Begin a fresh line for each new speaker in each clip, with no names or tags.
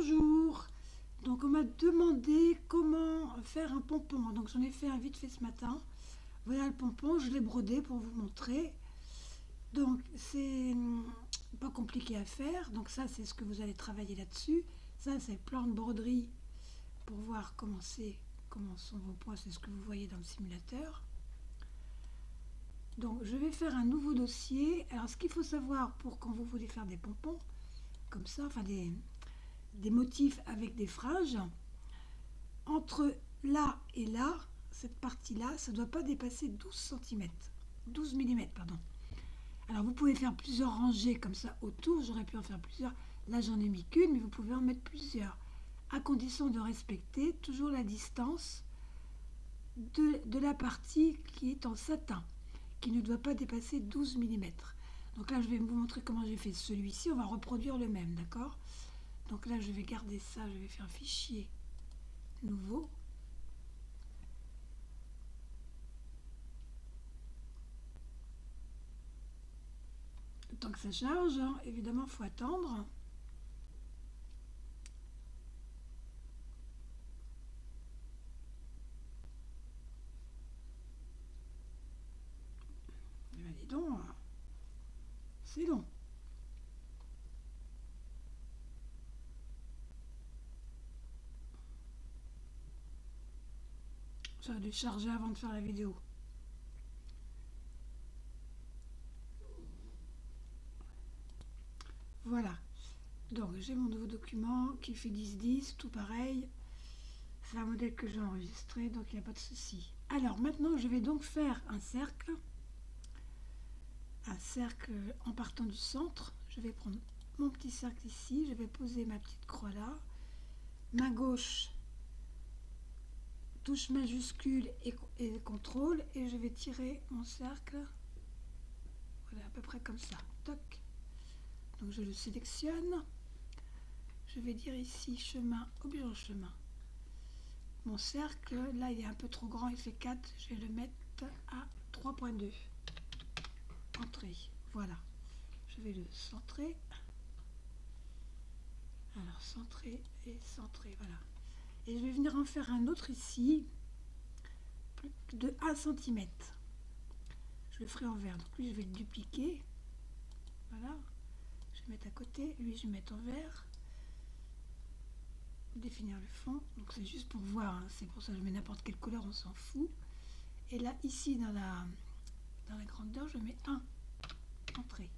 Bonjour. Donc on m'a demandé comment faire un pompon. Donc j'en ai fait un vite fait ce matin. Voilà le pompon, je l'ai brodé pour vous montrer. Donc c'est pas compliqué à faire. Donc ça c'est ce que vous allez travailler là-dessus. Ça c'est le plan de broderie pour voir comment sont vos points. C'est ce que vous voyez dans le simulateur. Donc je vais faire un nouveau dossier. Alors ce qu'il faut savoir pour quand vous voulez faire des pompons, comme ça, enfin des motifs avec des fringes, entre là et là, cette partie-là, ça ne doit pas dépasser 12 cm. 12 mm, pardon. Alors vous pouvez faire plusieurs rangées comme ça autour, j'aurais pu en faire plusieurs. Là j'en ai mis qu'une, mais vous pouvez en mettre plusieurs, à condition de respecter toujours la distance de la partie qui est en satin, qui ne doit pas dépasser 12 mm. Donc là je vais vous montrer comment j'ai fait celui-ci, on va reproduire le même, d'accord? Donc là je vais garder ça, je vais faire fichier nouveau. Tant que ça charge, hein, évidemment il faut attendre. Eh bien, dis donc, c'est long. Ça a dû charger avant de faire la vidéo. Voilà. Donc j'ai mon nouveau document qui fait 10-10, tout pareil. C'est un modèle que j'ai enregistré, donc il n'y a pas de souci. Alors maintenant je vais donc faire un cercle. Un cercle en partant du centre. Je vais prendre mon petit cercle ici, je vais poser ma petite croix là. Main gauche, touche majuscule et contrôle, et je vais tirer mon cercle. Voilà, à peu près comme ça. Toc. Donc je le sélectionne. Je vais dire ici chemin, objet en chemin. Mon cercle, là il est un peu trop grand, il fait 4. Je vais le mettre à 3.2. Entrée. Voilà. Je vais le centrer. Alors centrer et centrer, voilà. Et je vais venir en faire un autre ici, plus de 1 cm. Je le ferai en vert. Donc lui je vais le dupliquer. Voilà. Je vais mettre à côté. Lui je vais mettre en vert. Définir le fond. Donc c'est juste pour voir. Hein. C'est pour ça que je mets n'importe quelle couleur, on s'en fout. Et là ici dans la grandeur, je mets 1. Entrée.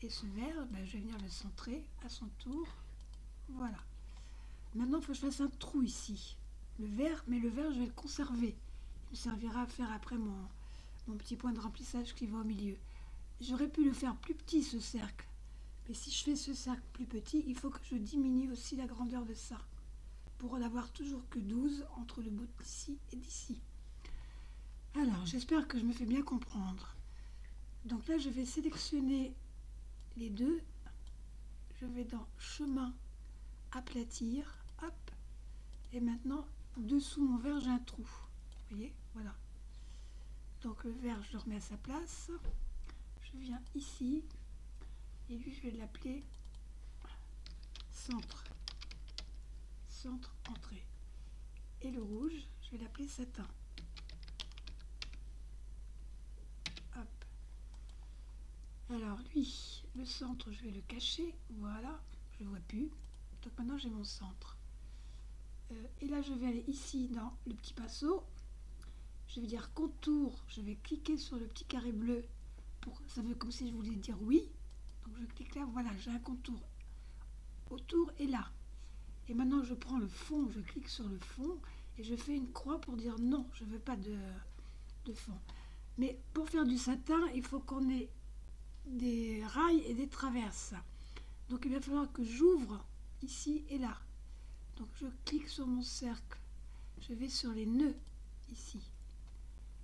Et ce vert, ben, je vais venir le centrer à son tour. Voilà. Maintenant, il faut que je fasse un trou ici. Le vert, mais le vert, je vais le conserver. Il me servira à faire après mon petit point de remplissage qui va au milieu. J'aurais pu le faire plus petit, ce cercle. Mais si je fais ce cercle plus petit, il faut que je diminue aussi la grandeur de ça. Pour n'avoir toujours que 12 entre le bout d'ici et d'ici. Alors, j'espère que je me fais bien comprendre. Donc là, je vais sélectionner les deux. Je vais dans chemin, aplatir, hop. Et maintenant, dessous mon vert, j'ai un trou. Vous voyez, voilà. Donc le vert, je le remets à sa place. Je viens ici. Et lui, je vais l'appeler centre. Centre, entrée. Et le rouge, je vais l'appeler satin. Hop. Alors lui, le centre, je vais le cacher. Voilà, je ne le vois plus. Donc maintenant, j'ai mon centre. Et là, je vais aller ici dans le petit pinceau. Je vais dire contour. Je vais cliquer sur le petit carré bleu. Ça fait comme si je voulais dire oui. Donc je clique là, voilà, j'ai un contour autour et là. Et maintenant je prends le fond, je clique sur le fond et je fais une croix pour dire non, je ne veux pas de fond. Mais pour faire du satin, il faut qu'on ait des rails et des traverses. Donc il va falloir que j'ouvre ici et là. Donc je clique sur mon cercle, je vais sur les nœuds ici.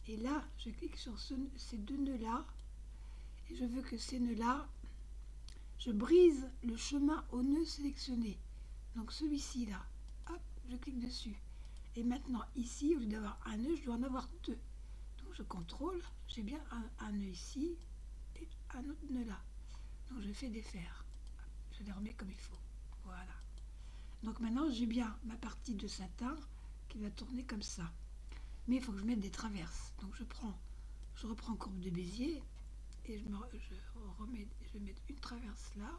Et là, je clique sur ces deux nœuds-là. Et je veux que ces nœuds-là, je brise le chemin au nœud sélectionné. Donc celui-ci là, hop, je clique dessus. Et maintenant ici, au lieu d'avoir un nœud, je dois en avoir deux. Donc je contrôle, j'ai bien un nœud ici et un autre nœud là. Donc je fais défaire. Je les remets comme il faut. Voilà. Donc maintenant j'ai bien ma partie de satin qui va tourner comme ça. Mais il faut que je mette des traverses. Donc je reprends courbe de Bézier et je vais mettre une traverse là.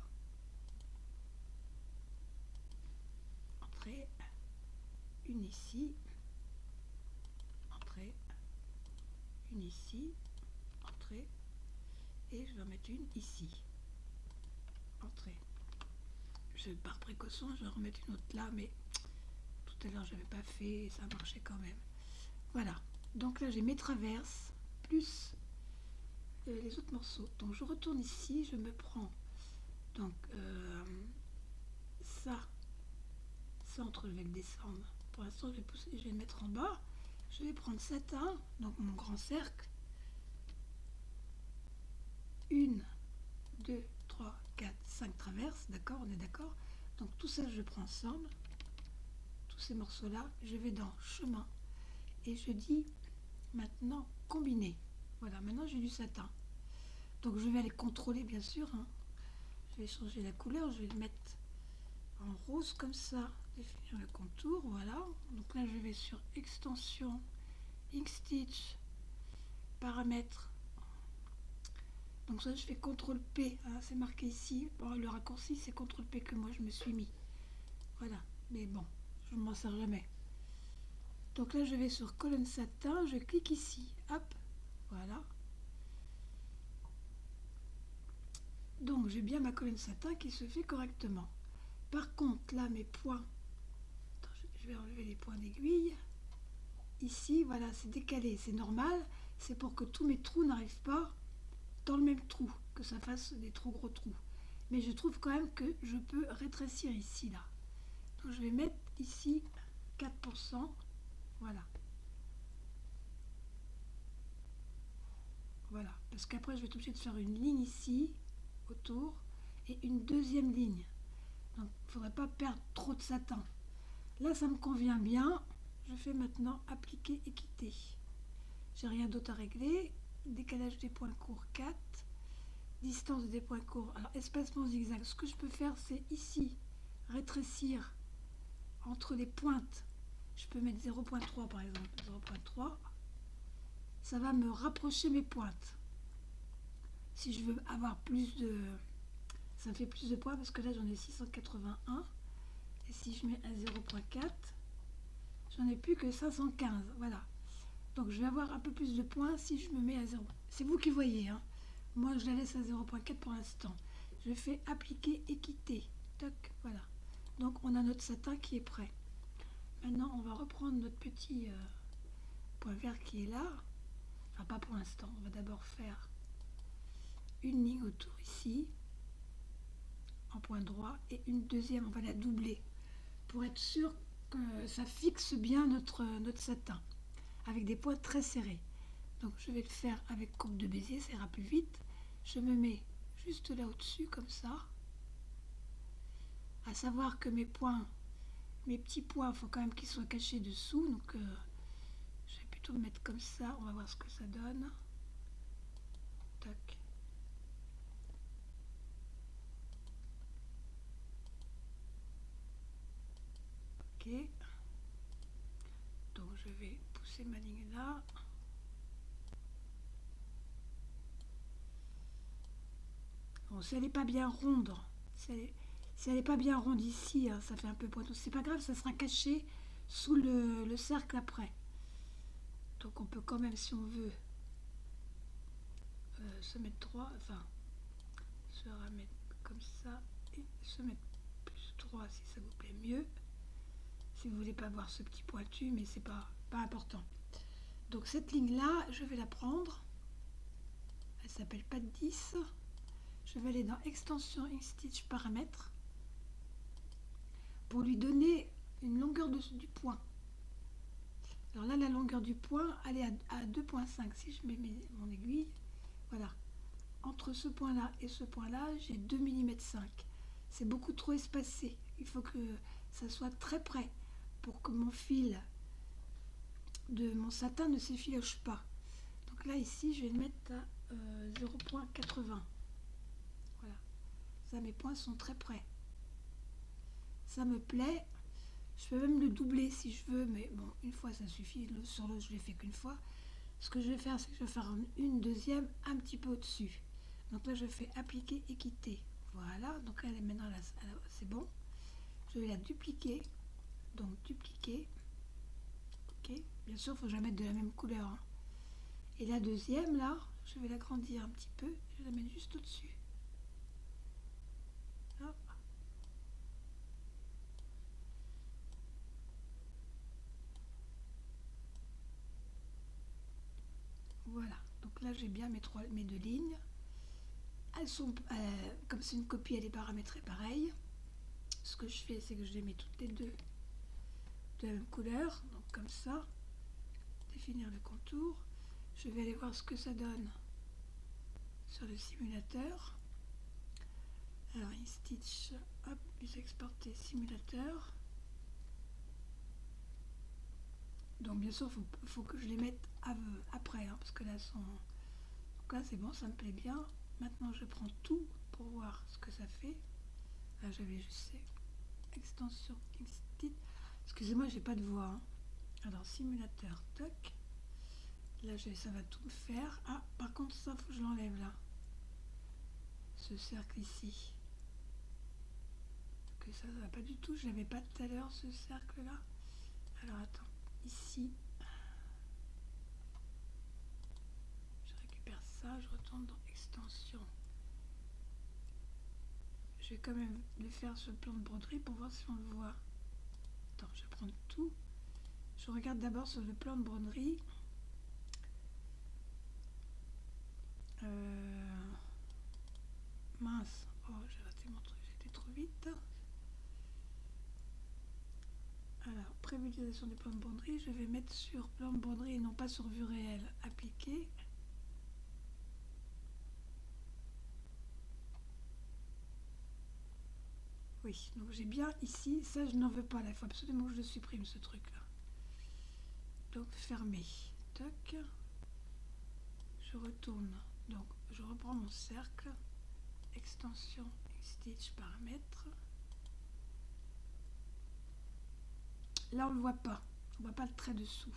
Entrée, une ici, entrée, une ici, entrée, et je vais en mettre une ici, entrée. Par précaution, je vais en remettre une autre là, mais tout à l'heure je n'avais pas fait et ça marchait quand même. Voilà, donc là j'ai mes traverses plus les autres morceaux. Donc je retourne ici, je me prends donc ça, centre, je vais le descendre. Pour l'instant je vais le mettre en bas. Je vais prendre satin, donc mon grand cercle. 1, 2, 3, 4, 5 traverses, d'accord, on est d'accord. Donc tout ça je prends ensemble, tous ces morceaux là, je vais dans chemin et je dis maintenant combiner. Voilà, maintenant j'ai du satin. Donc je vais aller contrôler bien sûr, hein. Je vais changer la couleur, je vais le mettre en rose comme ça, définir le contour, voilà. Donc là je vais sur extension, ink stitch, paramètres. Donc ça je fais CTRL P, hein, c'est marqué ici. Bon, le raccourci c'est CTRL P que moi je me suis mis. Voilà, mais bon, je ne m'en sers jamais. Donc là je vais sur colonne satin, je clique ici, hop, voilà. Donc j'ai bien ma colonne satin qui se fait correctement. Par contre là mes points, attends, je vais enlever les points d'aiguille. Ici voilà, c'est décalé, c'est normal, c'est pour que tous mes trous n'arrivent pas dans le même trou, que ça fasse des trop gros trous. Mais je trouve quand même que je peux rétrécir ici là. Donc je vais mettre ici 4%, voilà. Voilà, parce qu'après je vais être obligée de faire une ligne ici, autour, et une deuxième ligne. Donc il ne faudrait pas perdre trop de satin. Là ça me convient bien. Je fais maintenant appliquer équité. J'ai rien d'autre à régler. Décalage des points courts 4. Distance des points courts. Alors espacement zigzag. Ce que je peux faire c'est ici rétrécir entre les pointes. Je peux mettre 0.3 par exemple. 0.3. Ça va me rapprocher mes pointes. Si je veux avoir plus de... Ça me fait plus de points parce que là j'en ai 681. Et si je mets un 0.4, j'en ai plus que 515. Voilà. Donc je vais avoir un peu plus de points si je me mets à 0. C'est vous qui voyez, hein. Moi je la laisse à 0.4 pour l'instant. Je fais appliquer équité. Toc, voilà. Donc on a notre satin qui est prêt. Maintenant on va reprendre notre petit point vert qui est là. Enfin pas pour l'instant. On va d'abord faire une ligne autour ici. En point droit. Et une deuxième, on va la doubler. Pour être sûr que ça fixe bien notre satin. Avec des points très serrés. Donc je vais le faire avec courbe de Bézier, ça ira plus vite. Je me mets juste là au-dessus, comme ça. À savoir que mes petits points, il faut quand même qu'ils soient cachés dessous. Donc je vais plutôt me mettre comme ça. On va voir ce que ça donne. Tac. Ok. Donc je vais pousser ma ligne là. Bon, si elle n'est pas bien ronde, si elle n'est pas bien ronde ici, hein, ça fait un peu pointu. C'est pas grave, ça sera caché sous le cercle après. Donc on peut quand même, si on veut, se mettre droit, enfin, se remettre comme ça et se mettre plus droit si ça vous plaît mieux. Si vous voulez pas voir ce petit pointu, mais c'est pas important. Donc cette ligne là, je vais la prendre. Elle s'appelle pas 10. Je vais aller dans extension ink stitch paramètres pour lui donner une longueur du point. Alors là, la longueur du point, elle est à 2.5. Si je mets mon aiguille, voilà. Entre ce point-là et ce point-là, j'ai 2 mm 5. C'est beaucoup trop espacé. Il faut que ça soit très près pour que mon fil de mon satin ne s'effiloche pas. Donc là, ici, je vais le mettre à 0.80. Voilà. Ça, mes points sont très près. ça me plaît. Je peux même le doubler si je veux, mais bon, une fois ça suffit. Sur l'autre, je l'ai fait qu'une fois. Ce que je vais faire, c'est que je vais faire une deuxième un petit peu au-dessus. Donc là, je fais appliquer et quitter. Voilà, donc elle est maintenant là, c'est bon. Je vais la dupliquer. Donc dupliquer. Ok, bien sûr, il faut que je la mette de la même couleur, hein. Et la deuxième, là, je vais l'agrandir un petit peu. Je vais la mettre juste au-dessus. Hop. Voilà, donc là j'ai bien mes deux lignes. Elles sont, comme c'est une copie, elle est paramétrée pareil. Ce que je fais, c'est que je les mets toutes les deux de la même couleur, donc comme ça. Définir le contour. Je vais aller voir ce que ça donne sur le simulateur. Alors, InStitch, hop, puis exporter simulateur. Donc bien sûr, il faut que je les mette après, hein, parce que là, donc là c'est bon, ça me plaît bien. Maintenant, je prends tout pour voir ce que ça fait. Là, j'avais juste extension, extit. Excusez-moi, j'ai pas de voix, hein. Alors, simulateur, toc. Là, ça va tout me faire. Ah, par contre, ça, faut que je l'enlève là. Ce cercle ici. Que ça va pas du tout. Je l'avais pas tout à l'heure, ce cercle-là. Alors, attends. Ici. Je récupère ça. Je retourne dans extension. Je vais quand même le faire sur le plan de broderie pour voir si on le voit. Attends, je vais prendre tout. Je regarde d'abord sur le plan de broderie. Mince. Oh, j'ai raté mon truc. J'étais trop vite. Alors, prévisualisation du plan de broderie. Je vais mettre sur plan de broderie et non pas sur vue réelle. Appliquer. Oui, donc j'ai bien ici, ça je n'en veux pas là, il faut absolument que je supprime ce truc là. Donc fermer, toc, je retourne, donc je reprends mon cercle, extension, stitch, paramètres. Là on ne le voit pas, on ne voit pas le trait dessous.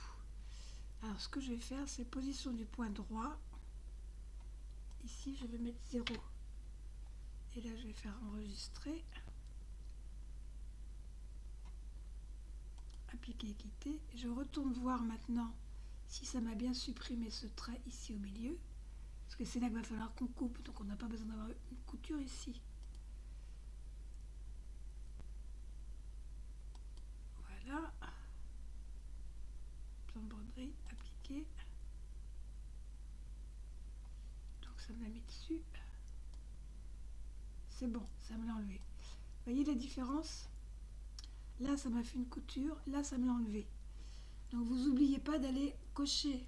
Alors ce que je vais faire, c'est position du point droit, ici je vais mettre 0. Et là je vais faire enregistrer. Appliquer et quitter. Je retourne voir maintenant si ça m'a bien supprimé ce trait ici au milieu. Parce que c'est là qu'il va falloir qu'on coupe, donc on n'a pas besoin d'avoir une couture ici. Voilà. Plan de broderie, appliquer. Donc ça me l'a mis dessus. C'est bon, ça me l'a enlevé. Vous voyez la différence? Là, ça m'a fait une couture. Là, ça me l'a enlevé. Donc vous n'oubliez pas d'aller cocher.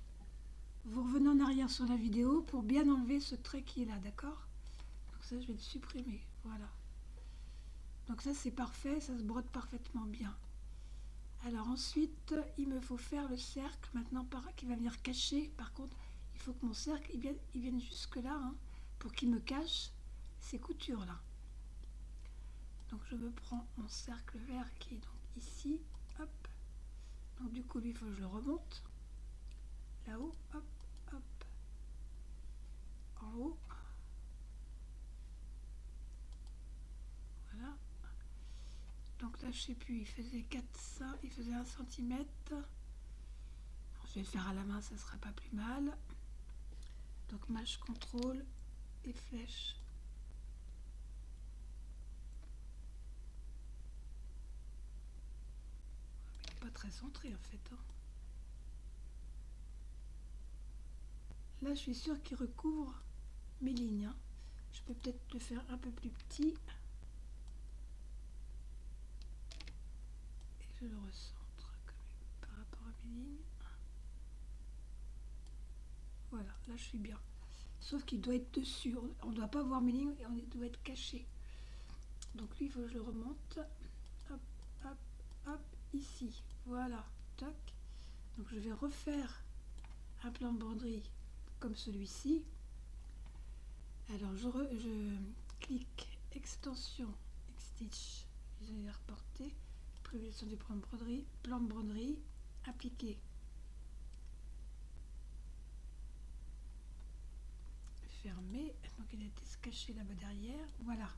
Vous revenez en arrière sur la vidéo pour bien enlever ce trait qui est là, d'accord? Donc ça, je vais le supprimer. Voilà. Donc ça, c'est parfait. Ça se brode parfaitement bien. Alors ensuite, il me faut faire le cercle maintenant qui va venir cacher. Par contre, il faut que mon cercle il vienne jusque là, hein, pour qu'il me cache ces coutures là. Donc je me prends mon cercle vert qui est donc ici, hop. Donc du coup lui il faut que je le remonte là-haut, hop, hop, en haut. Voilà. Donc là je sais plus, il faisait 4, ça, il faisait 1 cm. Je vais le faire à la main, ça sera pas plus mal. Donc mâche contrôle et flèche. Pas très centré en fait, hein. Là je suis sûre qu'il recouvre mes lignes, hein. Je peux peut-être le faire un peu plus petit et je le recentre quand même par rapport à mes lignes. Voilà, là je suis bien, sauf qu'il doit être dessus, on ne doit pas voir mes lignes et on doit être caché. Donc lui il faut que je le remonte, hop, hop, hop, ici, voilà, toc. Donc je vais refaire un plan de broderie comme celui-ci. Alors je clique extension, stitch, je vais reporter. Prévision des plans de broderie, appliquer. Fermer. Donc il a été se cacher là-bas derrière. Voilà.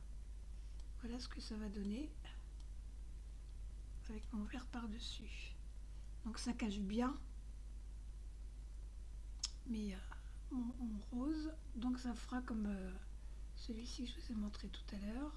Voilà ce que ça va donner avec mon vert par-dessus. Donc ça cache bien mais mon rose. Donc ça fera comme celui-ci que je vous ai montré tout à l'heure.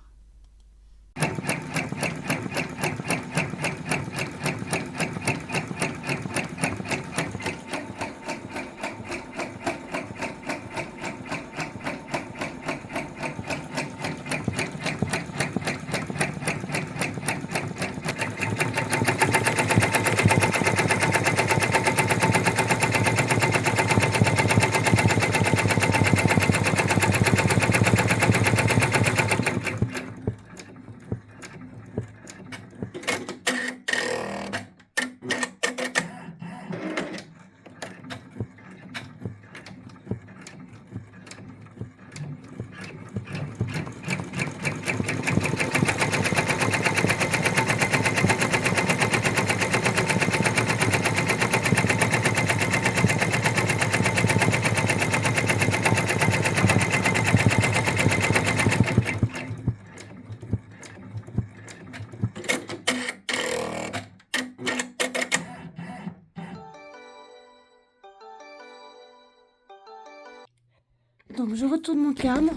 Donc je retourne mon cadre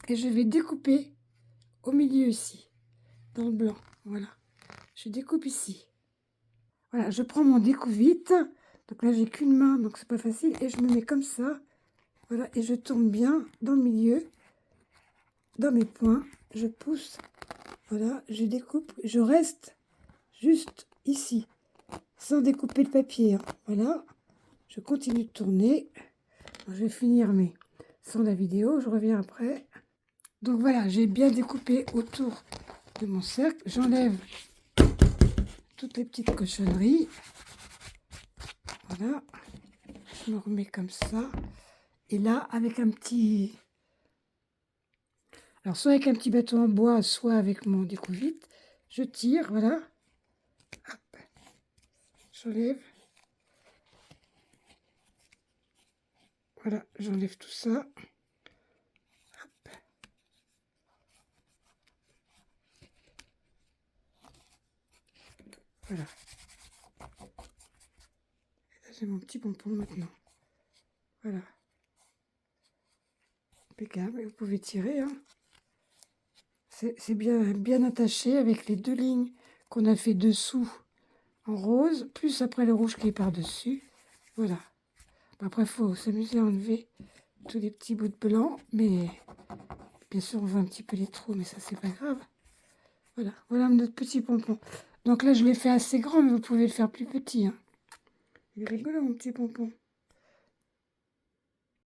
et je vais découper au milieu ici, dans le blanc. Voilà, je découpe ici. Voilà, je prends mon découpe-vite. Donc là j'ai qu'une main, donc c'est pas facile. Et je me mets comme ça. Voilà, et je tourne bien dans le milieu, dans mes points. Je pousse. Voilà, je découpe. Je reste juste ici, sans découper le papier. Hein. Voilà, je continue de tourner. Je vais finir mes sans la vidéo, je reviens après. Donc voilà, j'ai bien découpé autour de mon cercle. J'enlève toutes les petites cochonneries. Voilà, je me remets comme ça. Et là, avec un petit... Alors, soit avec un petit bâton en bois, soit avec mon découpe-vite, je tire, voilà. Hop, j'enlève. Voilà, j'enlève tout ça. Hop. Voilà. Et là, j'ai mon petit pompon maintenant. Voilà. Impeccable. Vous pouvez tirer. Hein. C'est bien attaché avec les deux lignes qu'on a fait dessous en rose, plus après le rouge qui est par-dessus. Voilà. Après, il faut s'amuser à enlever tous les petits bouts de blanc, mais bien sûr, on voit un petit peu les trous, mais ça, c'est pas grave. Voilà, voilà notre petit pompon. Donc là, je l'ai fait assez grand, mais vous pouvez le faire plus petit. Hein. Il est rigolo, mon petit pompon.